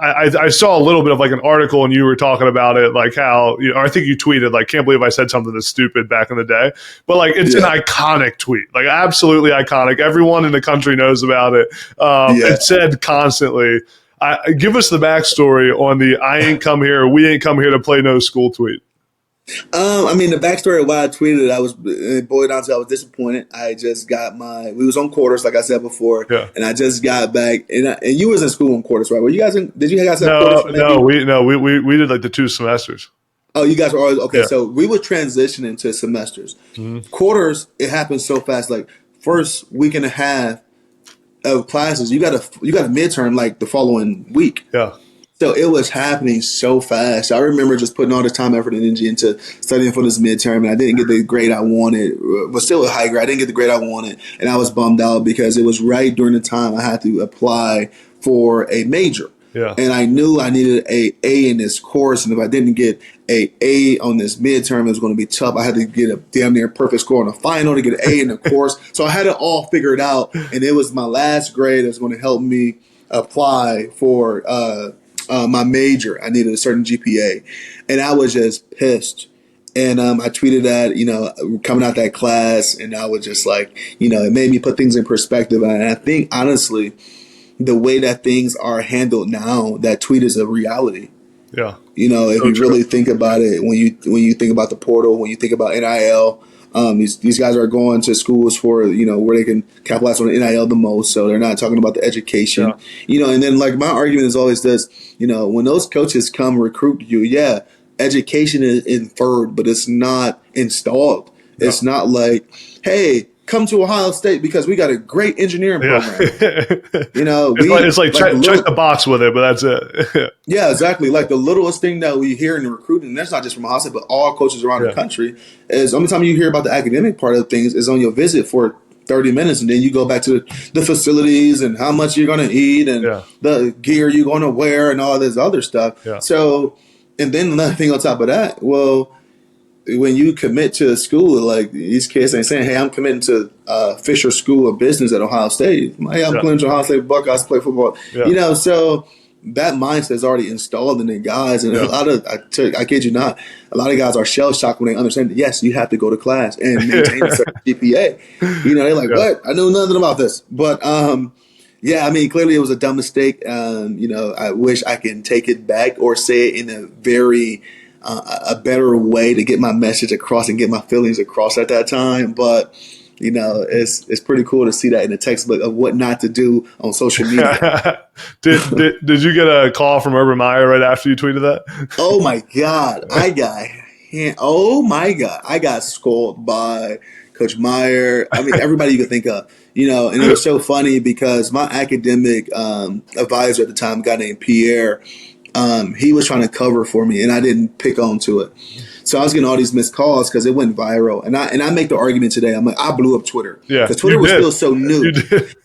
I saw a little bit of like an article, and you were talking about it, like how, I think you tweeted, like, can't believe I said something this stupid back in the day. But like, it's an iconic tweet, like absolutely iconic. Everyone in the country knows about it. It said constantly, give us the backstory on the I ain't come here, we ain't come here to play no school tweet. The backstory of why I tweeted it boiled down to I was disappointed. I just got we was on quarters, like I said before, and I just got back. And you was in school on quarters, right? Were you guys did you guys have quarters? We did like the 2 semesters. Oh, you guys were always okay. Yeah. So we would transition into semesters. Quarters, it happens so fast. Like first week and a half of classes, you got a midterm like the following week. Yeah. So it was happening so fast. I remember just putting all the time, effort, and energy into studying for this midterm, and I didn't get the grade I wanted, but still a high grade. I didn't get the grade I wanted, and I was bummed out because it was right during the time I had to apply for a major. Yeah. And I knew I needed a in this course, and if I didn't get a on this midterm, it was going to be tough. I had to get a damn near perfect score on the final to get an A in the course. So I had it all figured out, and it was my last grade that was going to help me apply for my major. I needed a certain GPA, and I was just pissed. And I tweeted that, coming out that class, and I was just like, it made me put things in perspective. And I think, honestly, the way that things are handled now, that tweet is a reality. Yeah. If you really think about it, when you think about the portal, when you think about NIL, these guys are going to schools for, where they can capitalize on the NIL the most. So they're not talking about the education, and then like my argument is always this, when those coaches come recruit you, education is inferred, but it's not installed. No. It's not like, hey, come to Ohio State because we got a great engineering program. It's like check the box with it, but that's it. Yeah, exactly. Like the littlest thing that we hear in recruiting, and that's not just from Ohio State, but all coaches around the country, is the only time you hear about the academic part of things is on your visit for 30 minutes, and then you go back to the facilities and how much you're going to eat and the gear you're going to wear and all this other stuff. Yeah. So, and then another thing on top of that, well, when you commit to a school, like these kids ain't saying, hey, I'm committing to Fisher School of Business at Ohio State. Hey, I'm committing to Ohio State Buckeyes to play football. Yeah. So that mindset is already installed in the guys. And a lot of, I kid you not, a lot of guys are shell shocked when they understand that, yes, you have to go to class and maintain a certain GPA. They're like, what? I know nothing about this. But, clearly it was a dumb mistake. I wish I can take it back or say it in a very a better way to get my message across and get my feelings across at that time. But, it's pretty cool to see that in the textbook of what not to do on social media. Did you get a call from Urban Meyer right after you tweeted that? Oh my God. I got scolded by Coach Meyer. I mean, everybody you could think of, and it was so funny because my academic advisor at the time, a guy named Pierre, he was trying to cover for me, and I didn't pick on to it. So I was getting all these missed calls because it went viral. And I make the argument today. I'm like, I blew up Twitter. Yeah, because Twitter was still so new.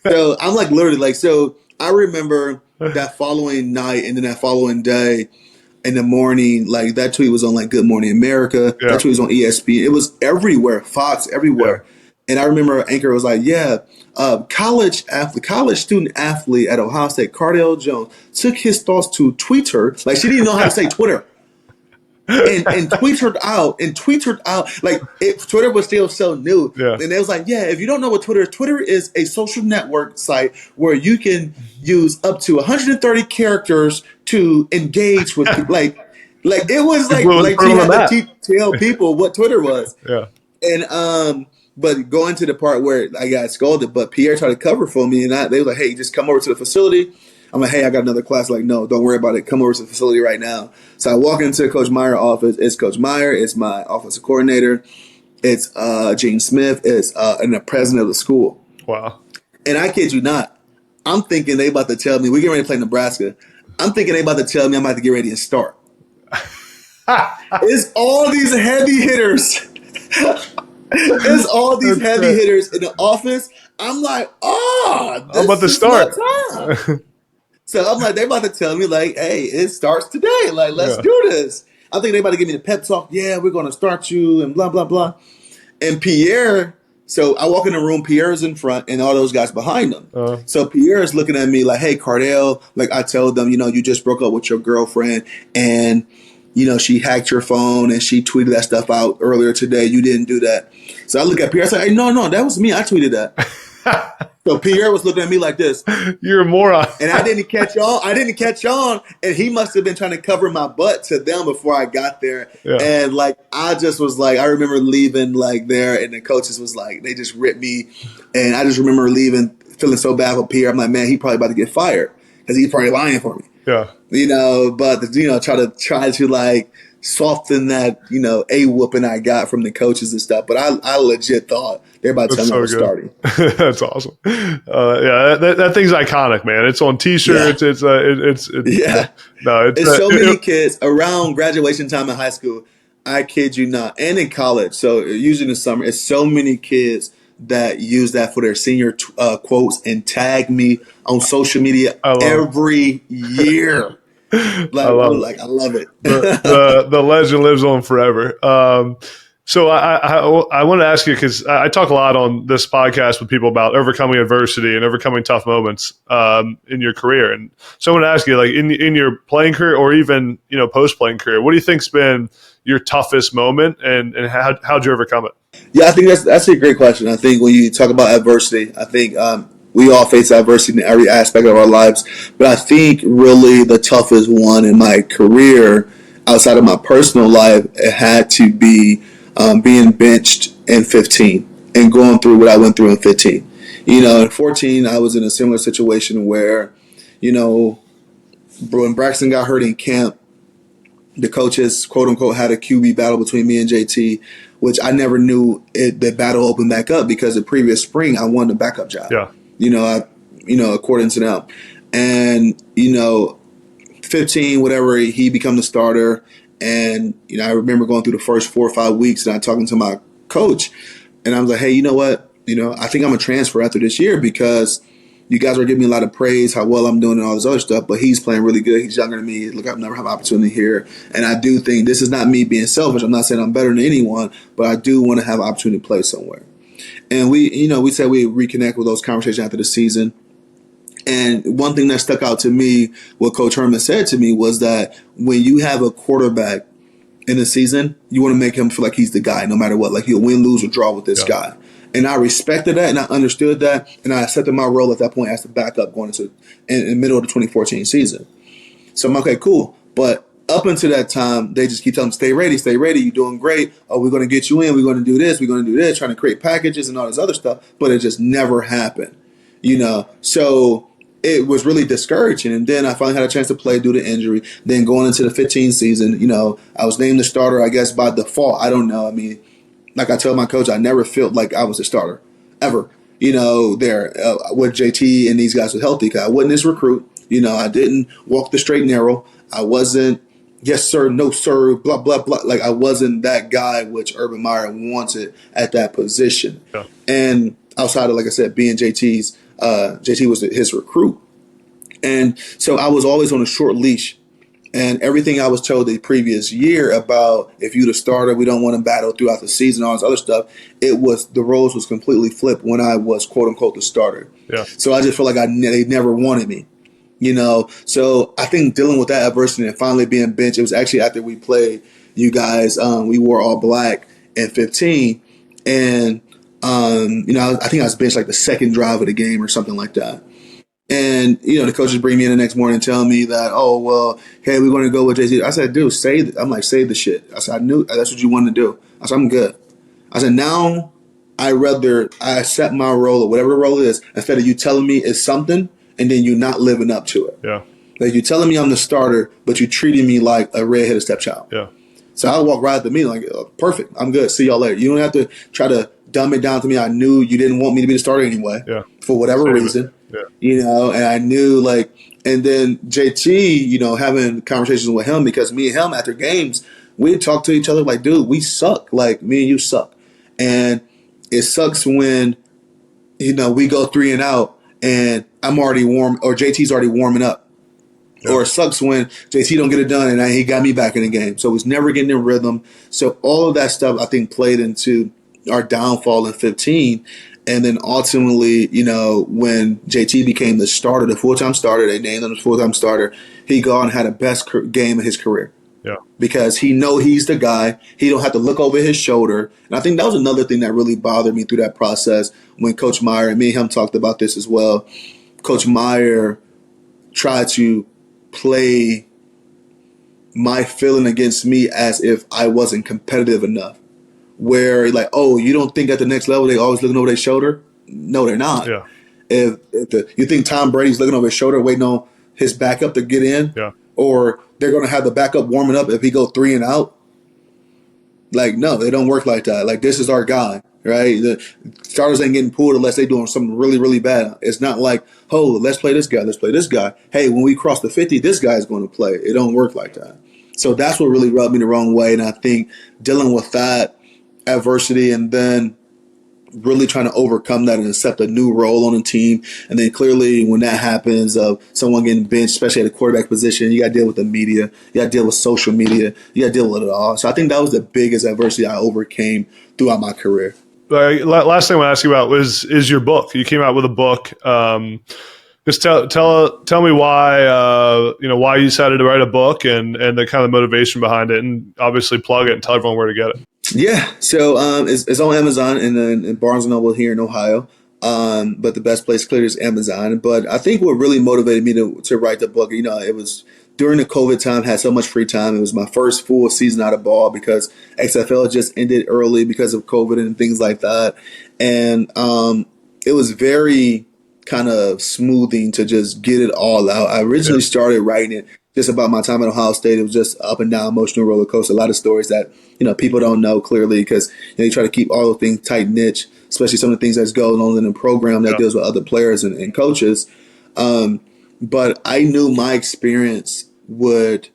So I'm like, literally, so I remember that following night and then that following day in the morning, like that tweet was on like Good Morning America. Yeah. That tweet was on ESPN. It was everywhere, Fox, everywhere. Yeah. And I remember Anchor was like, college student athlete at Ohio State, Cardale Jones, took his thoughts to Twitter. Like she didn't know how to say Twitter. and tweeted out like Twitter was still so new. Yeah. And they was like, if you don't know what Twitter is a social network site where you can use up to 130 characters to engage with people. Like it was like you had to tell people what Twitter was. Yeah. And but going to the part where I got scolded, but Pierre tried to cover for me, and they were like, hey, just come over to the facility. I'm like, hey, I got another class. Like, no, don't worry about it. Come over to the facility right now. So I walk into Coach Meyer's office. It's Coach Meyer. It's my offensive coordinator. It's Gene Smith. It's and the president of the school. Wow. And I kid you not, I'm thinking they about to tell me, we're getting ready to play Nebraska. I'm thinking they about to tell me I'm about to get ready to start. It's all these heavy hitters. It's all these heavy hitters in the office. I'm like, I'm about to start. So I'm like, they're about to tell me, like, hey, it starts today. Like, let's do this. I think they're about to give me the pep talk. Yeah, we're going to start you and blah, blah, blah. And Pierre, so I walk in the room, Pierre's in front and all those guys behind him. So Pierre is looking at me like, hey, Cardale, like I told them, you just broke up with your girlfriend and, she hacked your phone and she tweeted that stuff out earlier today. You didn't do that. So I look at Pierre, I say, hey, no, that was me. I tweeted that. So Pierre was looking at me like this. You're a moron. And I didn't catch on. And he must have been trying to cover my butt to them before I got there. Yeah. And like, I just was like, I remember leaving like there and the coaches was like, they just ripped me. And I just remember leaving feeling so bad for Pierre. I'm like, man, he probably about to get fired because he's probably lying for me. Yeah. But try to like soften that, a whooping I got from the coaches and stuff. But I legit thought they're about to tell me I was starting. That's awesome. That thing's iconic, man. It's on T-shirts. Yeah. It's so many kids around graduation time in high school. I kid you not, and in college. So usually in the summer, it's so many kids that use that for their senior quotes and tag me on social media every year. I love it. The legend lives on forever. So I want to ask you, because I talk a lot on this podcast with people about overcoming adversity and overcoming tough moments in your career. And so I want to ask you, like in your playing career or even post-playing career, what do you think's been your toughest moment, and how'd you overcome it? Yeah, I think that's a great question. I think when you talk about adversity, I think we all face adversity in every aspect of our lives. But I think really the toughest one in my career, outside of my personal life, it had to be being benched in 15 and going through what I went through in 15. In 14, I was in a similar situation where, when Braxton got hurt in camp, the coaches, quote unquote, had a QB battle between me and JT, which I never knew the battle opened back up because the previous spring I won the backup job. Yeah. According to them. And, 15, whatever, he become the starter. And, I remember going through the first 4 or 5 weeks and I talking to my coach and I was like, hey, you know what? I think I'm going to transfer after this year because you guys are giving me a lot of praise, how well I'm doing and all this other stuff, but he's playing really good. He's younger than me. Look, I've never had an opportunity here. And I do think this is not me being selfish. I'm not saying I'm better than anyone, but I do want to have an opportunity to play somewhere. And we said we reconnect with those conversations after the season. And one thing that stuck out to me, what Coach Herman said to me, was that when you have a quarterback in a season, you want to make him feel like he's the guy no matter what. Like he'll win, lose, or draw with this guy. And I respected that and I understood that. And I accepted my role at that point as the backup going into in the middle of the 2014 season. So I'm like, okay, cool. But up until that time, they just keep telling me, stay ready, you're doing great. Oh, we're going to get you in. We're going to do this. We're going to do this, trying to create packages and all this other stuff. But it just never happened, So it was really discouraging. And then I finally had a chance to play due to injury. Then going into the 15 season, I was named the starter, I guess, by default. I don't know. I mean, like I tell my coach, I never felt like I was a starter, ever, there with JT and these guys were healthy. Cause I wasn't this recruit. I didn't walk the straight and narrow. I wasn't, yes, sir, no, sir, blah, blah, blah. Like I wasn't that guy which Urban Meyer wanted at that position. Yeah. And outside of, like I said, being JT was his recruit. And so I was always on a short leash. And everything I was told the previous year about if you're the starter, we don't want to battle throughout the season, all this other stuff, the roles was completely flipped when I was, quote unquote, the starter. Yeah. So I just felt like they never wanted me, So I think dealing with that adversity and finally being benched, it was actually after we played you guys, we wore all black in 15. And, I think I was benched like the second drive of the game or something like that. And, the coaches bring me in the next morning and tell me that, oh, well, hey, we're going to go with JT. I said, dude, save the shit. I said, I knew that's what you wanted to do. I said, I'm good. I said, now I accept my role or whatever the role is instead of you telling me it's something and then you not living up to it. Yeah. Like you telling me I'm the starter, but you treating me like a redheaded stepchild. Yeah. So I walk right at the meeting like, oh, perfect. I'm good. See y'all later. You don't have to try to dumb it down to me. I knew you didn't want me to be the starter anyway. Yeah. For whatever reason. Yeah. And I knew and then JT, having conversations with him because me and him after games, we'd talk to each other like, dude, we suck. Like me and you suck. And it sucks when, we go 3 and out and I'm already warm or JT's already warming up. Yeah. Or it sucks when JT don't get it done and he got me back in the game. So he's never getting in rhythm. So all of that stuff I think played into our downfall in 15. And then ultimately, when JT became the starter, the full-time starter, they named him the full-time starter, he gone and had the best game of his career. Yeah. Because he know he's the guy. He don't have to look over his shoulder. And I think that was another thing that really bothered me through that process when Coach Meyer, and me and him talked about this as well, Coach Meyer tried to play my feeling against me as if I wasn't competitive enough. Where like, oh, you don't think at the next level they always looking over their shoulder? No, they're not. Yeah. If you think Tom Brady's looking over his shoulder waiting on his backup to get in, yeah, or they're going to have the backup warming up if he go 3 and out. Like, no, they don't work like that. Like, this is our guy, right? The starters ain't getting pulled unless they're doing something really, really bad. It's not like, oh, let's play this guy, let's play this guy. Hey, when we cross the 50, this guy's going to play. It don't work like that. So that's what really rubbed me the wrong way. And I think dealing with that adversity and then really trying to overcome that and accept a new role on the team. And then clearly when that happens of someone getting benched, especially at the quarterback position, you got to deal with the media. You got to deal with social media. You got to deal with it all. So I think that was the biggest adversity I overcame throughout my career. Last thing I want to ask you about is your book. You came out with a book. Just tell me why why you decided to write a book and the kind of motivation behind it, and obviously plug it and tell everyone where to get it. Yeah, so it's on Amazon and in Barnes & Noble here in Ohio. But the best place clearly is Amazon. But I think what really motivated me to write the book, it was during the COVID time, had so much free time. It was my first full season out of ball because XFL just ended early because of COVID and things like that. And it was very kind of smoothing to just get it all out. I originally started writing it just about my time at Ohio State. It was just up and down, emotional roller coaster. A lot of stories that, people don't know clearly because you try to keep all the things tight niche, especially some of the things that's going on in the program that deals with other players and coaches. But I knew my experience would,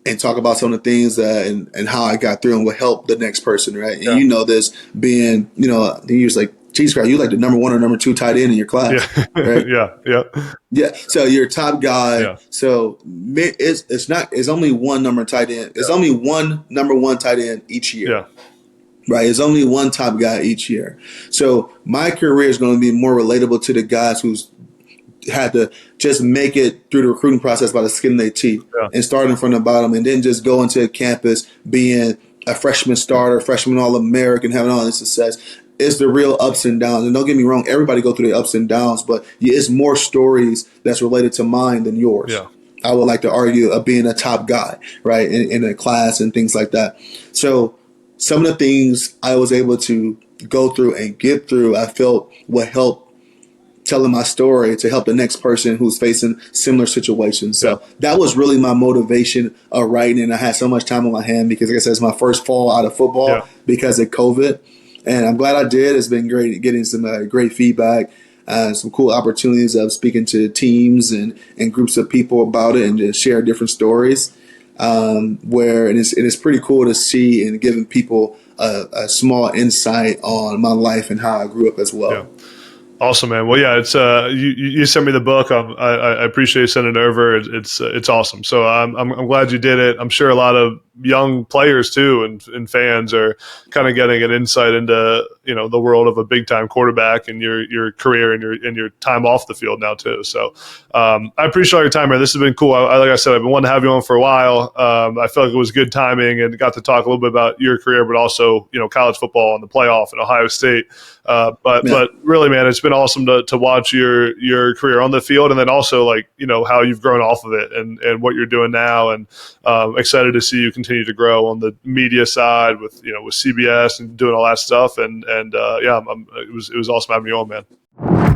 and talk about some of the things and how I got through and would help the next person, right? And this being, he was like, Jesus Christ, you're like the number 1 or number 2 tight end in your class, right? Yeah. So you're a top guy. Yeah. So it's only one number tight end. It's only one number 1 tight end each year. Yeah. Right. It's only one top guy each year. So my career is going to be more relatable to the guys who's had to just make it through the recruiting process by the skin of their teeth and starting from the bottom and then just going to campus being a freshman starter, freshman All-American, having all this success. It's the real ups and downs. And don't get me wrong, everybody go through the ups and downs, but it's more stories that's related to mine than yours. Yeah. I would like to argue of being a top guy, right, in a class and things like that. So some of the things I was able to go through and get through, I felt would help telling my story to help the next person who's facing similar situations. So that was really my motivation of writing. And I had so much time on my hand because, like I said, it's my first fall out of football because of COVID. And I'm glad I did. It's been great getting some great feedback, some cool opportunities of speaking to teams and groups of people about it and just share different stories. And it's pretty cool to see and giving people a small insight on my life and how I grew up as well. Yeah. Awesome, man. Well, yeah, it's you sent me the book. I appreciate you sending it over. It's awesome. So I'm glad you did it. I'm sure a lot of young players too and fans are kind of getting an insight into the world of a big time quarterback and your career and your time off the field now too. So I appreciate all your time, man. This has been cool. Like I said, I've been wanting to have you on for a while. I felt like it was good timing and got to talk a little bit about your career, but also college football and the playoff and Ohio State. But really, man, it's been awesome to watch your career on the field and then also how you've grown off of it and what you're doing now, and excited to see you continue to grow on the media side with CBS and doing all that stuff. And it was awesome having you on, man.